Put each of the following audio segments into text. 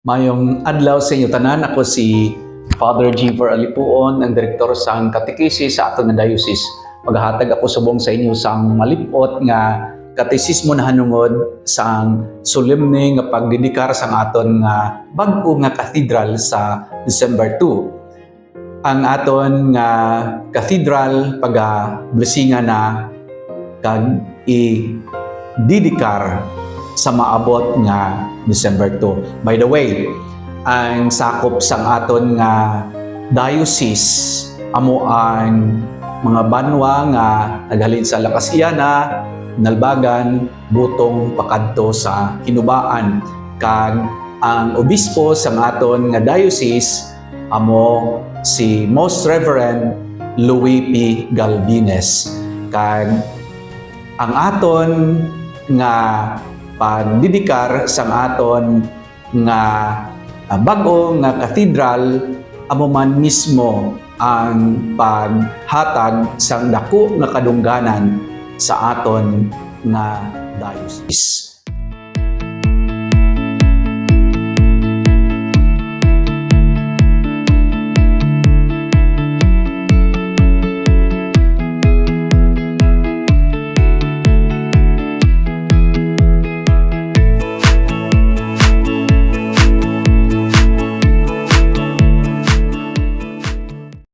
Mayong adlaw sa inyo tanan, ako si Father Giver Alipuon, ang direktor sa katekisi sa aton nga diocese. Maghahatag ako subong sa inyo sang malipot nga katesismo na hanungod sang solemne nga pagdedikar sang aton nga bag-o nga katedral sa December 2. Ang aton nga katedral blessingan na kag i-didikar sa maabot nga December 2. By the way, ang sakop sang aton nga diocese amo ang mga banwa nga naghalin sa Lacasiana, Nalbagan, Butong, pakadto sa Hinubaan. Kag ang obispo sang aton nga diocese amo si Most Reverend Louis P. Galvines. Kag ang aton nga pagdidikar sang aton nga bag-o nga katedral amo man mismo ang paghatag sang dako nga kadungganan sa aton nga diocese.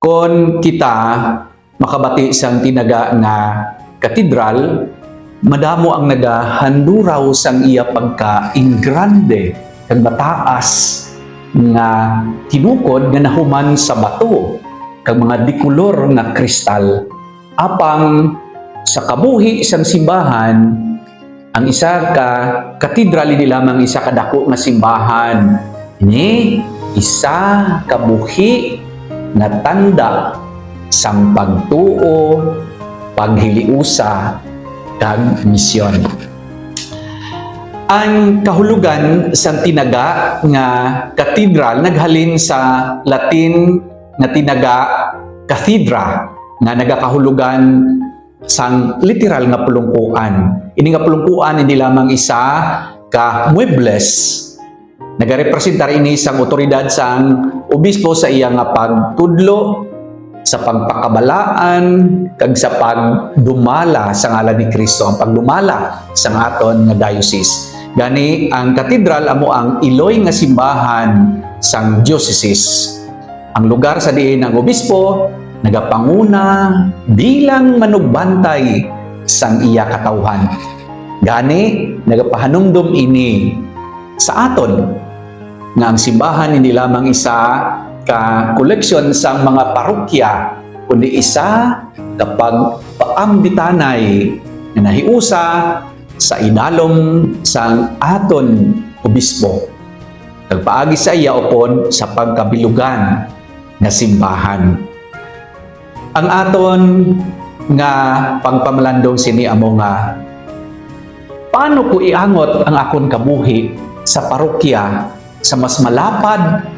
Kung kita makabati sang tinaga nga katedral, madamo ang nagahanduraw sang iya pagka-ingrande kag mataas nga tinukod nga nahuman sa bato kag mga dikulor nga kristal. Apang sa kabuhi sang simbahan, ang isa ka katedral hindi lamang isa ka dako nga simbahan. Ini isa kabuhi na tanda sang pagtuo, paghiliusa, kag misyon. Ang kahulugan sang tinaga nga katedral naghalin sa Latin nga tinaga cathedra nga nagakahulugan sang literal nga pulungkuan. Ini nga pulungkuan hindi lamang isa ka muebles. Nagarepresentar ini sang otoridad sang obispo sa iya nga pagtudlo, sa pagpakabalaan, kag sa pagdumala sa ngalan ni Kristo, ang pagdumala sa aton nga diocese. Gani ang katedral amo ang iloy nga simbahan sang diocese. Ang lugar sa diin ang obispo nagapanguna bilang manugbantay sang iya katawhan. Gani nagapahanumdum ini sa aton nga ang simbahan hindi lamang isa ka koleksyon sang mga parokya, kundi isa kapag paambitanay na nahiusa sa idalom sang aton obispo. Nagpaagi sa iya upon sa pagkabilugan nga simbahan. Ang aton nga pagpamalandong sini amo nga paano ko iangot ang akon kabuhi sa parokya sa mas malapad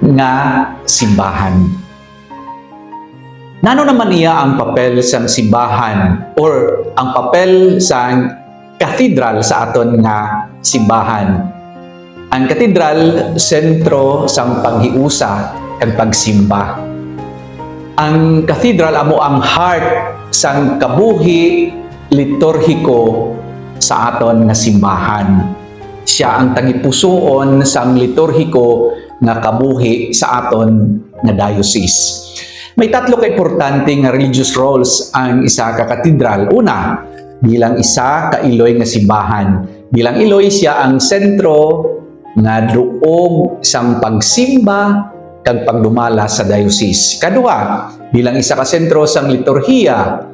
nga simbahan. Nano naman iya ang papel sang simbahan or ang papel sang katedral sa aton nga simbahan? Ang katedral sentro sang paghiusa kag pagsimba. Ang katedral amo ang heart sang kabuhi liturhiko sa aton nga simbahan. Siya ang tagipusoon sang liturhiko nga kabuhi sa aton nga diocese. May tatlo ka importante nga religious roles ang isa ka katedral. Una, bilang isa ka iloy nga simbahan. Bilang iloy siya ang sentro nga duog sang pagsimba kag pagdumala sa diocese. Kadua, bilang isa ka sentro sang liturhiya,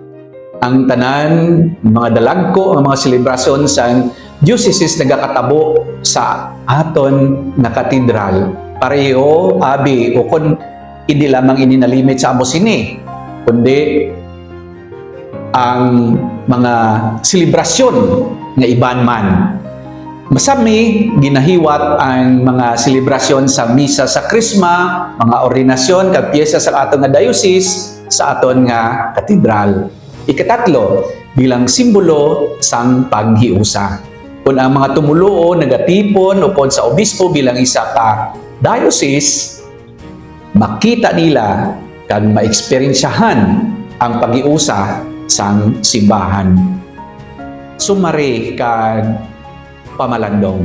ang tanan mga dalagko ang mga selebrasyon sang diocese nagakatabo sa aton nga katedral. Pareho abi o kun hindi lamang ini nalimit sa amo sini, kundi ang mga selebrasyon nga iban man. Masami ginahiwat ang mga selebrasyon sa misa sa Krisma, mga ordinasyon kag piyesa sa aton nga diocese sa aton nga katedral. Ikatatlo, bilang simbolo sang paghiusa. Kung ang mga tumuluo nagatipon upod sa obispo bilang isa ka diocese, makita nila kag maeksperiensyahan ang pag-iusa sang simbahan. Sumari kag pamalandong.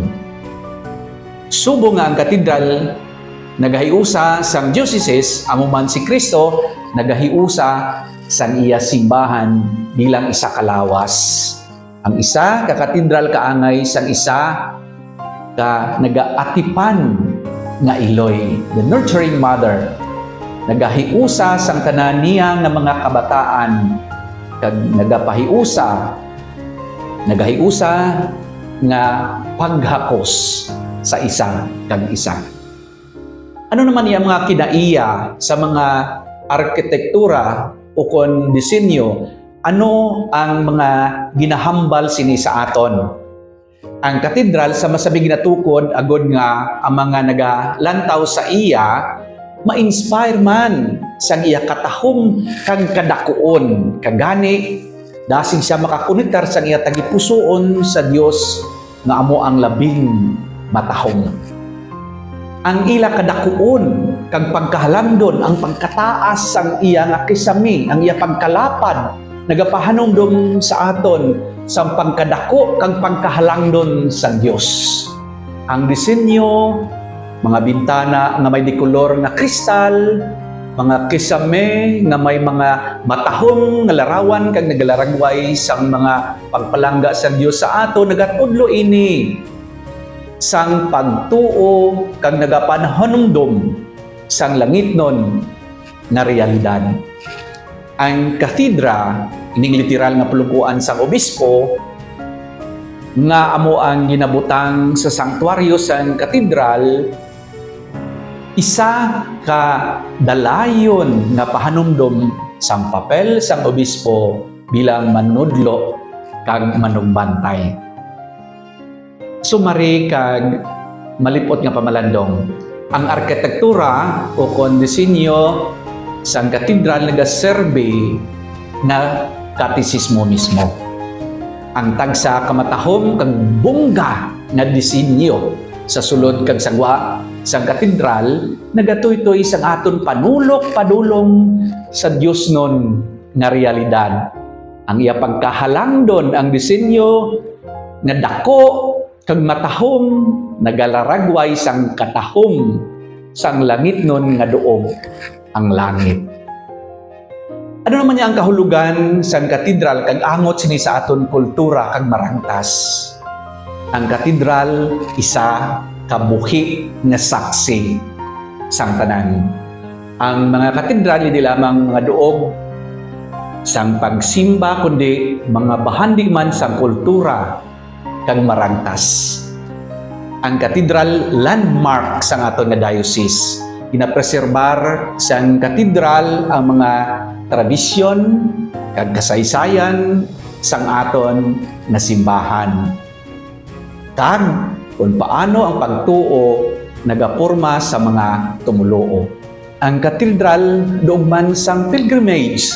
Subo nga ang katedral nagahiusa sang diocese, amo man si Kristo nagahiusa sang iya simbahan bilang isa ka lawas. Ang isa ka katedral kaangay sang isa ka nagaatipan nga iloy, the nurturing mother. Nagahiusa sang tanan niya nga mga kabataan kag nagahiusa nga paghakos sa isa kag isa. Ano naman yung mga kinaiya sa mga arkitektura o kon disenyo? Ano ang mga ginahambal sini sa aton? Ang katedral sa masabing natukod agod nga ang mga nagalantaw sa iya ma-inspire man sang iya katahom kag kadakuon kagani dasig siya makakonektar sang iya tagipusoon sa Dios nga amo ang labing matahom. Ang ila kadakuon kag pagkahalandon ang pagkataas sang iya nga kisami, ang iya pagkalapad nagapahanumdum sa aton sa pagkadako kag pagkahalangdon sa Dios. Ang disenyo, mga bintana nga may dikolor nga kristal, mga kisame nga may mga matahom nga larawan kag nagalaragway sang mga pagpalangga sa Dios sa ato, nagatudlo ini sang pagtuo kag nagapanahonumdum sang langitnon nga realidad. Ang katedra, ining literal nga pulukuan sang obispo, nga amo ang ginabutang sa sanktuaryo sang katedral, isa ka dalayon nga pahanumdom sang papel sang obispo bilang manudlo kag manugbantay. Sumari kag malipot nga pamalandong. Ang arkitektura o kon disenyo sang katedral nagaserbe na katisismo mismo. Ang tagsa kamatahom kag bongga nga disenyo sa sulod kag sagwa sang katedral nagatuytoy sang aton panulok padulong sa Dios non nga realidad. Ang iya pagkahalangdon ang disenyo nga dako kag matahom nagalaragway sang katahom sang langit non nga duog ang langit. Ano naman niya ang kahulugan sang katedral kag angot sini sa aton kultura kag marangtas? Ang katedral isa kabuhi nga saksi sang tanan. Ang mga katedral hindi lamang mga duog sang pagsimba kundi mga bahandi man sang kultura kag marangtas. Ang katedral landmark sang aton nga diocese. Ginapreserbar sang katedral ang mga tradisyon kag kasaysayan sang aton nga simbahan. Kag kung paano ang pagtuo nagaporma sa mga tumuluo. Ang katedral doog man sang pilgrimage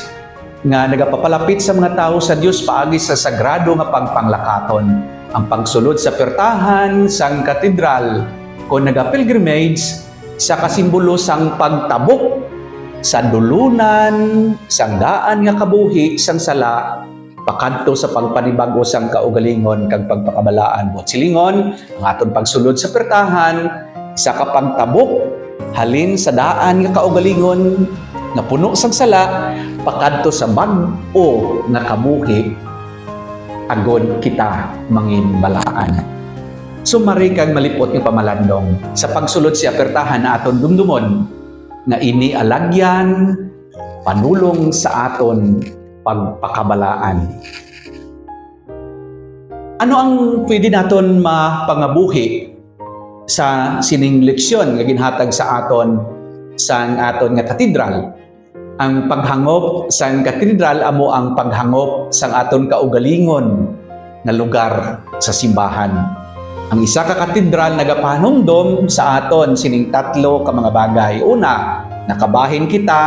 nga nagapapalapit sa mga tao sa Dios paagi sa sagrado nga pagpanglakaton. Ang pagsulod sa pertahan sang katedral kung naga-pilgrimage sa kasimbolo sang pagtabok sa dulunan, sang daan nga kabuhi, sang sala, pakadto sa pagpanibago sang kaugalingon kag pagpakabalaan. Buot silingon, ang aton pagsulod sa pertahan, sa kapagtabok, halin sa daan nga kaugalingon, na puno sang sala, pakadto sa bag-o nga kabuhi, agod kita mangin balaan. Sumari kag malipot ng pamalandong sa pagsulod si apertahan na aton dumdumon nga ini alagyan panulong sa aton pagpakabalaan. Ano ang pwede naton mapangabuhi sa sining leksyon nga ginhatag sa aton sang aton nga katedral? Ang paghangop sang katedral amo ang paghangop sang aton kaugalingon nga lugar sa simbahan. Ang isa ka katedral nagapanumdom sa aton sining tatlo ka mga bagay. Una, nakabahin kita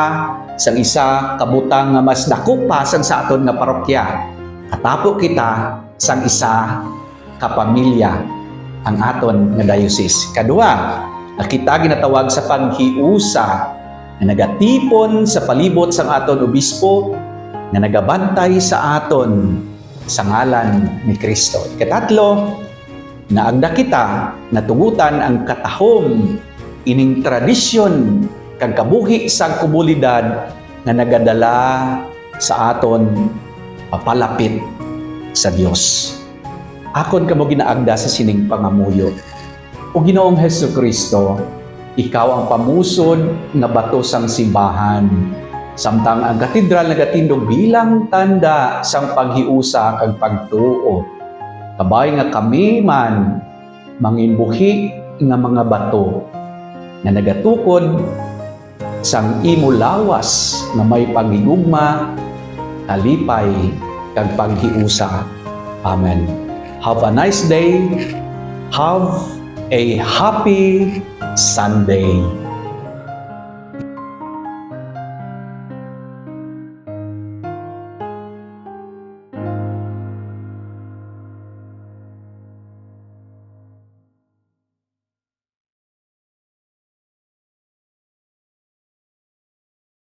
sang isa kabutang nga mas dako pa sang sa aton nga parokya. Katapo kita sang isa kapamilya ang aton nga diocese. Kadua, nakita ginatawag sa panghiusa na nagatipon sa palibot sang aton obispo nga nagabantay sa aton sa ngalan ni Kristo. Ikatatlo, naagda kita na tugutan ang katahom ining tradisyon kang kabuhi sa komunidad nga nagadala sa aton papalapit sa Dios. Akon kamo ginaagda sa sining pangamuyo. O Ginoong Hesukristo, ikaw ang pamusod nga bato sang simbahan. Samtang ang katedral nagatindog bilang tanda sang paghiusa kag pagtuo. Kabay nga kami man mangimbuhi nga mga bato nga nagatukod sang imo lawas na may paghigugma, kalipay, kag paghiusa. Amen. Have a nice day. Have a happy Sunday.